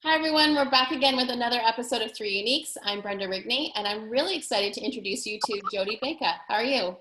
Hi everyone, we're back again with another episode of Three Uniques. I'm Brenda Rigney and I'm really excited to introduce you to Jody Beke. How are you?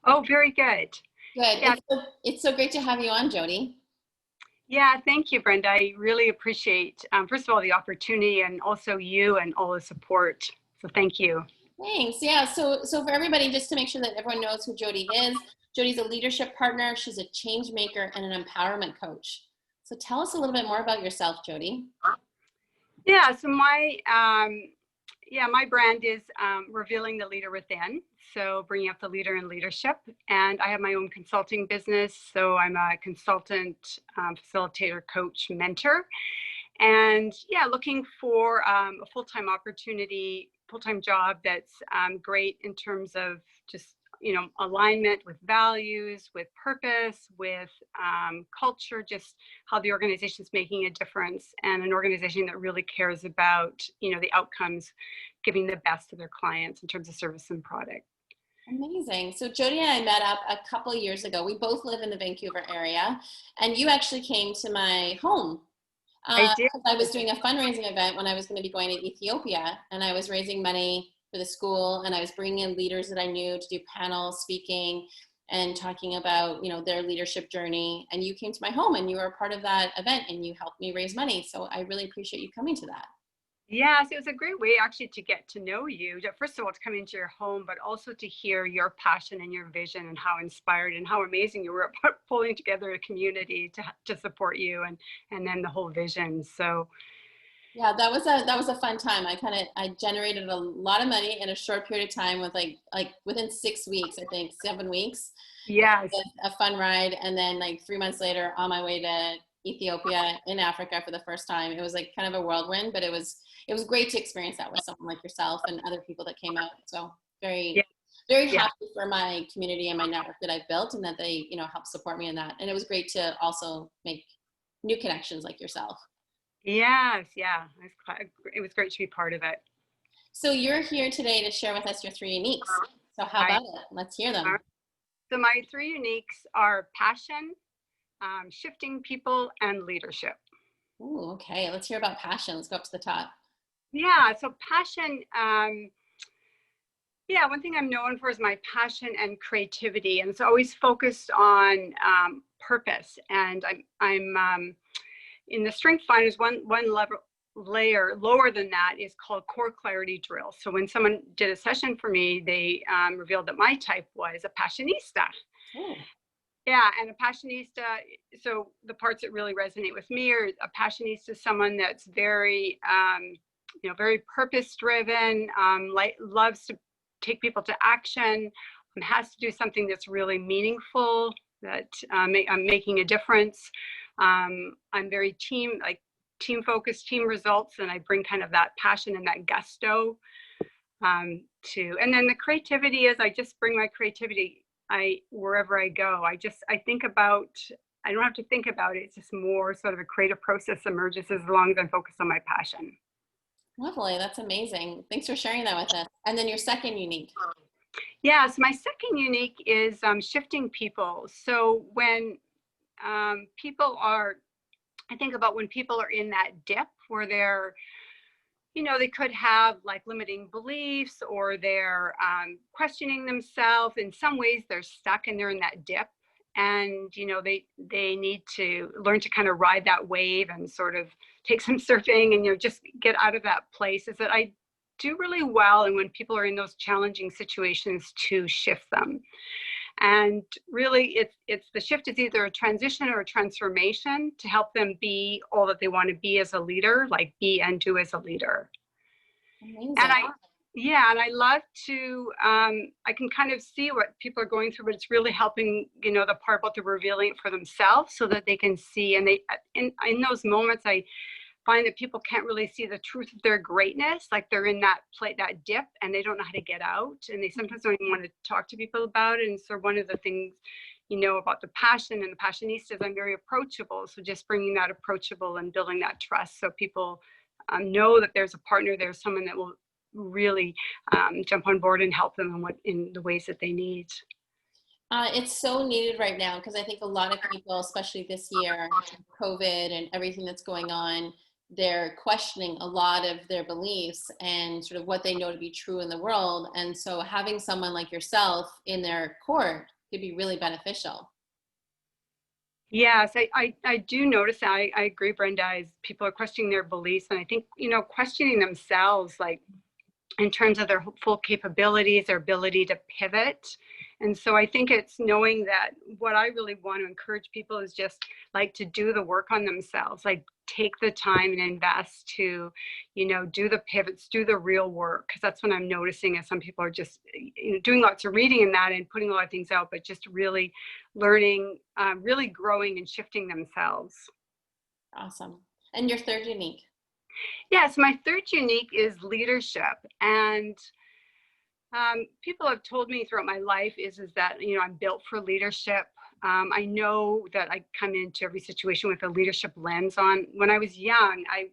Oh, very good. Good. Yeah, It's so great to have you on, Jody. yeah, thank you, Brenda. I really appreciate, first of all, the opportunity and also you and all the support. So thank you. Thanks. Yeah, so for everybody, just to make sure that everyone knows who Jody is, Jody's a leadership partner, she's a change maker and an empowerment coach. So tell us a little bit more about yourself, Jody. Yeah, so my brand is revealing the leader within. So bringing up the leader in leadership. And I have my own consulting business. So I'm a consultant, facilitator, coach, mentor. And yeah, looking for a full-time opportunity, full-time job that's great in terms of just, alignment with values, with purpose, with culture, just how the organization is making a difference, and an organization that really cares about, the outcomes, giving the best to their clients in terms of service and product. Amazing. So Jody and I met up a couple years ago. We both live in the Vancouver area, and you actually came to my home. I did. 'Cause I was doing a fundraising event when I was going to be going to Ethiopia, and I was raising money for the school, and I was bringing in leaders that I knew to do panel speaking and talking about, their leadership journey. And you came to my home, and you were a part of that event, and you helped me raise money. So I really appreciate you coming to that. Yes, it was a great way actually to get to know you. First of all, to come into your home, but also to hear your passion and your vision and how inspired and how amazing you were at pulling together a community to support you and then the whole vision. So Yeah, that was a fun time. I generated a lot of money in a short period of time with like within 6 weeks, I think 7 weeks. yes, A fun ride, and then like 3 months later on my way to Ethiopia in Africa for the first time. It was like kind of a whirlwind, but it was great to experience that with someone like yourself and other people that came out. So yeah, very yeah. happy for my community and my network that I've built, and that they help support me in that. And it was great to also make new connections like yourself. Yes, yeah. It was great to be part of it. So you're here today to share with us your three uniques. So how I about it? Let's hear them. So my three uniques are passion, shifting people, and leadership. Ooh, okay. Let's hear about passion. Let's go up to the top. Yeah, so passion. Yeah, one thing I'm known for is my passion and creativity, and it's always focused on purpose. And I'm in the strength finders, one layer lower than that is called core clarity drill. So when someone did a session for me, they revealed that my type was a passionista. Oh. Yeah, and a passionista, so the parts that really resonate with me are a passionista, someone that's very, very purpose driven, loves to take people to action, has to do something that's really meaningful, that I'm making a difference. I'm very team focused, team results, and I bring kind of that passion and that gusto and then the creativity is I just bring my creativity wherever I go. I think about, I don't have to think about it. It's just more sort of a creative process emerges as long as I'm focused on my passion. Lovely. That's amazing. Thanks for sharing that with us. And then your second unique. Yeah, so my second unique is shifting people. So when people are, I think about when people are in that dip where they're, they could have like limiting beliefs, or they're questioning themselves. In some ways, they're stuck and they're in that dip. And, they need to learn to kind of ride that wave and sort of take some surfing and, just get out of that place. Is that I do really well. And when people are in those challenging situations, to shift them. And really, it's the shift is either a transition or a transformation to help them be all that they want to be as a leader, like be and do as a leader. Amazing. And I love to, I can kind of see what people are going through, but it's really helping, the part about the revealing it for themselves so that they can see. And in those moments, I find that people can't really see the truth of their greatness, like they're in that dip and they don't know how to get out, and they sometimes don't even want to talk to people about it. And so one of the things about the passion and the passionistas, I'm very approachable, so just bringing that approachable and building that trust so people know that there's a partner, there's someone that will really jump on board and help them in the ways that they need. It's so needed right now, because I think a lot of people, especially this year, COVID and everything that's going on, they're questioning a lot of their beliefs and sort of what they know to be true in the world. And so having someone like yourself in their court could be really beneficial. Yes, I do notice that. I agree, Brenda, as people are questioning their beliefs. And I think, questioning themselves, like in terms of their full capabilities, their ability to pivot. And so I think it's knowing that what I really want to encourage people is just like to do the work on themselves, like take the time and invest to, do the pivots, do the real work. Because that's what I'm noticing is some people are just doing lots of reading in that and putting a lot of things out, but just really learning, really growing and shifting themselves. Awesome. And your third unique? Yes, my third unique is leadership. And people have told me throughout my life is that, I'm built for leadership. I know that I come into every situation with a leadership lens on. When I was young, I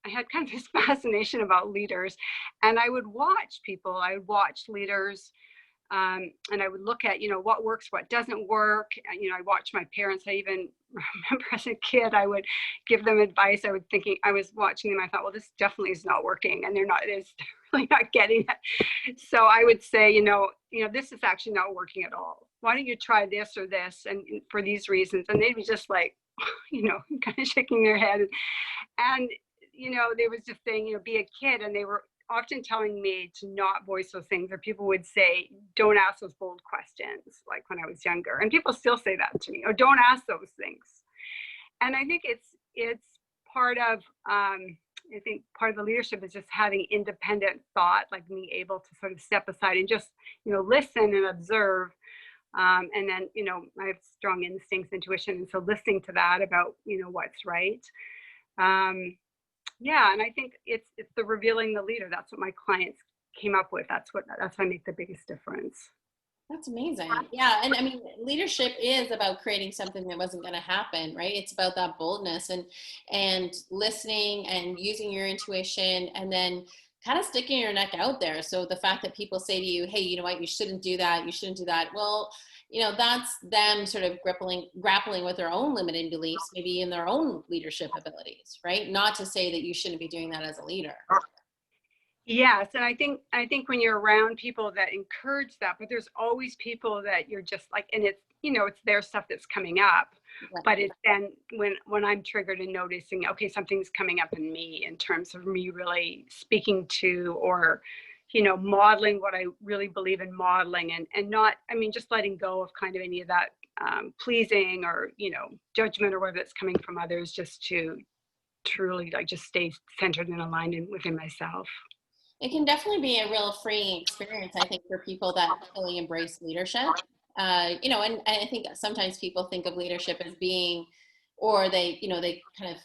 had kind of this fascination about leaders, and I would watch people. I would watch leaders, and I would look at, what works, what doesn't work. I watched my parents. I even remember as a kid, I would give them advice. I was watching them. I thought, well, this definitely is not working, and they're really not getting it. So I would say, this is actually not working at all. Why don't you try this or this, and for these reasons? And they'd be just like, kind of shaking their head, and they was just saying, be a kid, and they were often telling me to not voice those things, or people would say, don't ask those bold questions, like when I was younger. And people still say that to me, or don't ask those things. And I think it's part of, part of the leadership is just having independent thought, like being able to sort of step aside and just, listen and observe. And then, I have strong instincts, intuition. And so listening to that about, what's right. Yeah, and I think it's the revealing the leader. That's what my clients came up with. That's what I make the biggest difference. That's amazing. Yeah. And I mean, leadership is about creating something that wasn't going to happen, right? It's about that boldness and listening and using your intuition, and then kind of sticking your neck out there. So the fact that people say to you, hey, you know what, you shouldn't do that. You shouldn't do that. Well, that's them sort of grappling with their own limiting beliefs, maybe in their own leadership abilities, right? Not to say that you shouldn't be doing that as a leader. Yes, and I think when you're around people that encourage that, but there's always people that you're just like, and it's it's their stuff that's coming up, Yeah. but it's then when I'm triggered and noticing, okay, something's coming up in me in terms of me really speaking to, or modeling what I really believe in modeling, and not, just letting go of kind of any of that pleasing or judgment or whatever that's coming from others, just to truly like just stay centered and aligned within myself. It can definitely be a real freeing experience, I think, for people that fully embrace leadership. And I think sometimes people think of leadership as being, or they kind of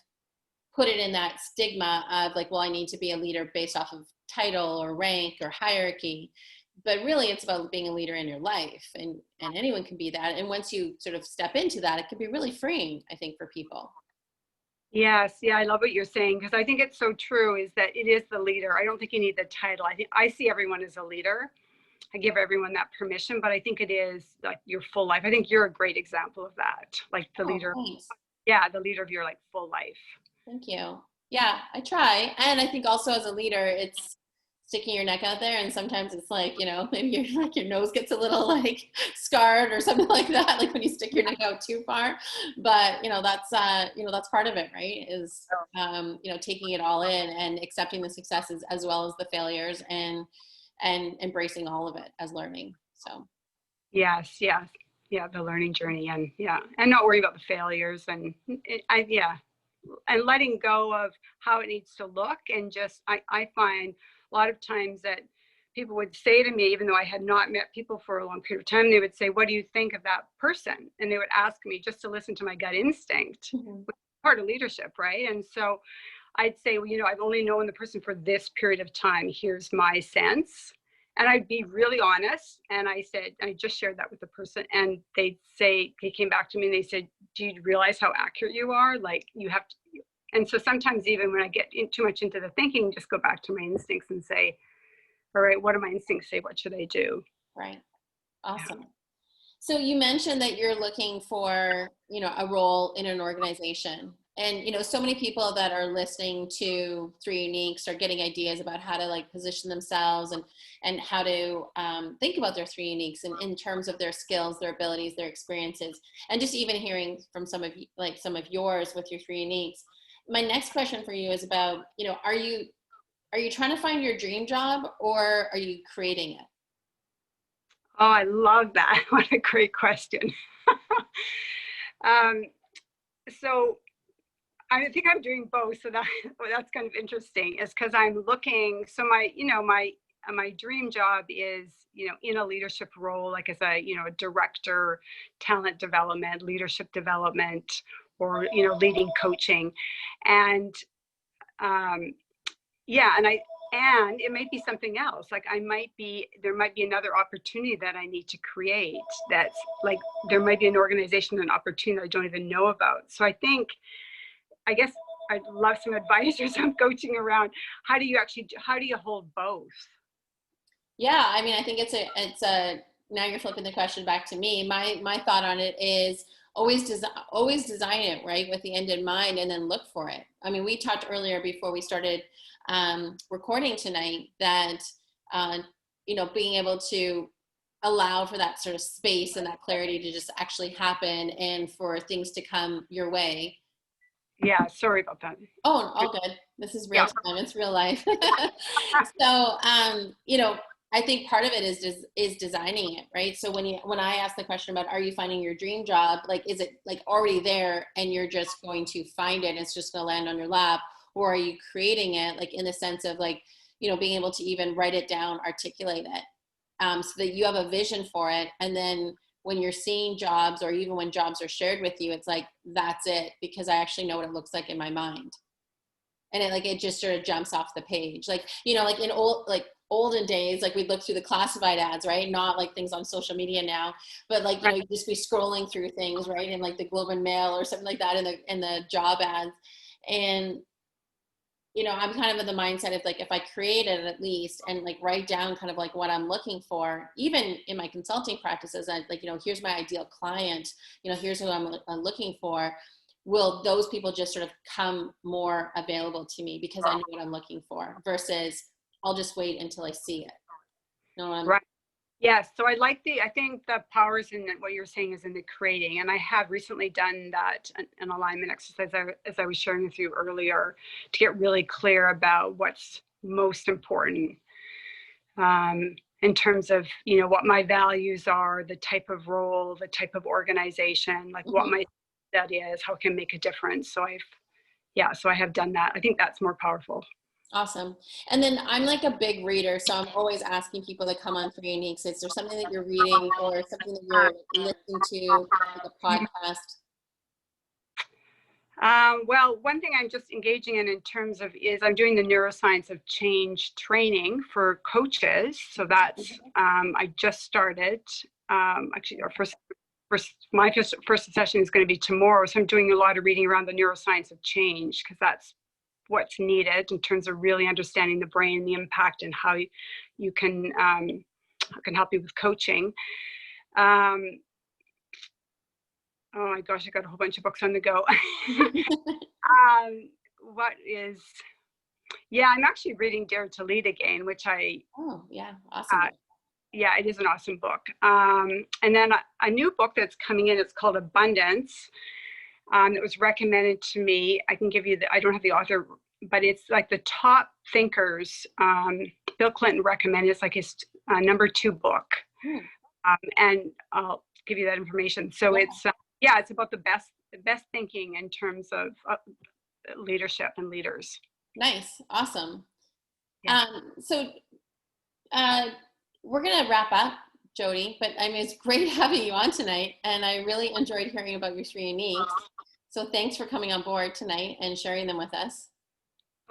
put it in that stigma of like, well, I need to be a leader based off of title or rank or hierarchy. But really, it's about being a leader in your life, and anyone can be that. And once you sort of step into that, it can be really freeing, I think, for people. Yes, yeah, I love what you're saying, because I think it's so true, is that it is the leader. I don't think you need the title. I think I see everyone as a leader. I give everyone that permission, but I think it is like your full life. I think you're a great example of that. Like the Oh, leader, thanks. yeah, the leader of your like full life. Thank you. Yeah, I try. And I think also as a leader, it's sticking your neck out there. And sometimes it's like, maybe your nose gets a little like scarred or something like that, like when you stick your neck out too far. But, that's part of it, right? Is, taking it all in and accepting the successes as well as the failures, and embracing all of it as learning. So. Yes, yes. Yeah, the learning journey, and yeah, and not worry about the failures, and and letting go of how it needs to look. And just I find a lot of times that people would say to me, even though I had not met people for a long period of time, they would say, what do you think of that person? And they would ask me just to listen to my gut instinct, Mhm. which is part of leadership, right? And so I'd say, well, I've only known the person for this period of time. Here's my sense. And I'd be really honest. And I said, I just shared that with the person. And they came back to me and they said, do you realize how accurate you are? Like you have to. And so sometimes even when I get too much into the thinking, just go back to my instincts and say, all right, what do my instincts say? What should I do? Right. Yeah. Awesome. So you mentioned that you're looking for, a role in an organization. And, you know, so many people that are listening to Three Uniques are getting ideas about how to like position themselves and how to think about their Three Uniques in terms of their skills, their abilities, their experiences, and just even hearing from some of like some of yours with your Three Uniques. My next question for you is about, you know, are you trying to find your dream job or are you creating it? Oh, I love that. What a great question. um, so I think I'm doing both. So that well, that's kind of interesting. Is because I'm looking. So my dream job is, in a leadership role, like as a, a director, talent development, leadership development, or leading coaching, and um, yeah, and it might be something else. Like there might be another opportunity that I need to create. That's like there might be an organization, an opportunity I don't even know about. So I guess I'd love some advice or some coaching around how do you hold both? Yeah, I mean, I think it's a now you're flipping the question back to me. My thought on it is always design it right with the end in mind, and then look for it. I mean, we talked earlier before we started recording tonight that uh, you know, being able to allow for that sort of space and that clarity to just actually happen and for things to come your way. Yeah, sorry about that. Oh, all good. This is real Yeah, time. It's real life. So, you know, I think part of it is designing it, right? So when I ask the question about are you finding your dream job, like is it like already there and you're just going to find it and it's just going to land on your lap, or are you creating it, like in the sense of like, you know, being able to even write it down, articulate it, so that you have a vision for it, and then when you're seeing jobs or even when jobs are shared with you, it's like that's it because I actually know what it looks like in my mind, and it just sort of jumps off the page, like, you know, like in olden days, like we'd look through the classified ads, right? Not like things on social media now, but like, you know, right. you just be scrolling through things, right? In like the Globe and Mail or something like that, in the job ads. And, you know, I'm kind of in the mindset of like, if I create it at least and like write down kind of like what I'm looking for, even in my consulting practices, I like, you know, here's my ideal client, you know, here's who I'm looking for. Will those people just sort of come more available to me because I know what I'm looking for versus I'll just wait until I see it. You know what I'm, Right. Yes. So I think the power is in what you're saying is in the creating. And I have recently done that, an alignment exercise, as I was sharing with you earlier, to get really clear about what's most important, in terms of, what my values are, the type of role, the type of organization, like what Mhm. my that is, how it can make a difference. So I have done that. I think that's more powerful. Awesome. And then I'm like a big reader, so I'm always asking people to come on for Uniques. Is there something that you're reading or something that you're listening to, like a podcast? Well, one thing I'm just engaging in terms of is I'm doing the neuroscience of change training for coaches. So that's I just started. Actually, our first session is going to be tomorrow. So I'm doing a lot of reading around the neuroscience of change because that's what's needed in terms of really understanding the brain, the impact, and how you can help you with coaching. Um, oh my gosh, I got a whole bunch of books on the go. um, what is Yeah, I'm actually reading Dare to Lead again, which Oh, yeah. Awesome. yeah, it is an awesome book. And then a new book that's coming in, it's called Abundance. It was recommended to me. I can give you I don't have the author, but it's like the top thinkers. Bill Clinton recommended. It's like his #2 book. Hmm. And I'll give you that information. So Yeah. it's about the best thinking in terms of leadership and leaders. Nice. Awesome. Yeah. So uh, we're going to wrap up, Jody, but I mean, it's great having you on tonight. And I really enjoyed hearing about your three uniques. So thanks for coming on board tonight and sharing them with us.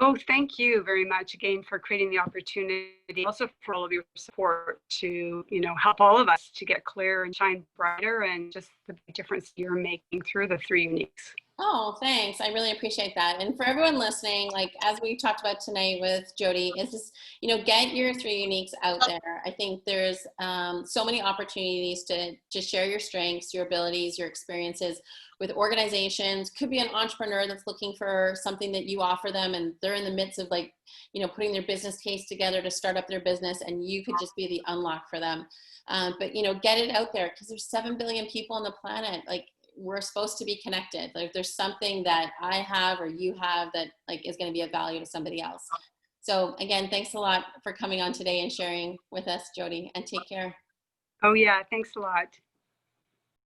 Oh, thank you very much again for creating the opportunity, also for all of your support to, help all of us to get clear and shine brighter and just the difference you're making through the three uniques. Oh, thanks. I really appreciate that. And for everyone listening, like as we talked about tonight with Jody, is just, get your three uniques out there. I think there's so many opportunities to share your strengths, your abilities, your experiences with organizations. Could be an entrepreneur that's looking for something that you offer them, and they're in the midst of like, putting their business case together to start up their business, and you could just be the unlock for them. But get it out there, because there's 7 billion people on the planet. Like, we're supposed to be connected. Like, there's something that I have or you have that like is going to be of value to somebody else. So again, thanks a lot for coming on today and sharing with us, Jody, and take care. Oh yeah, thanks a lot.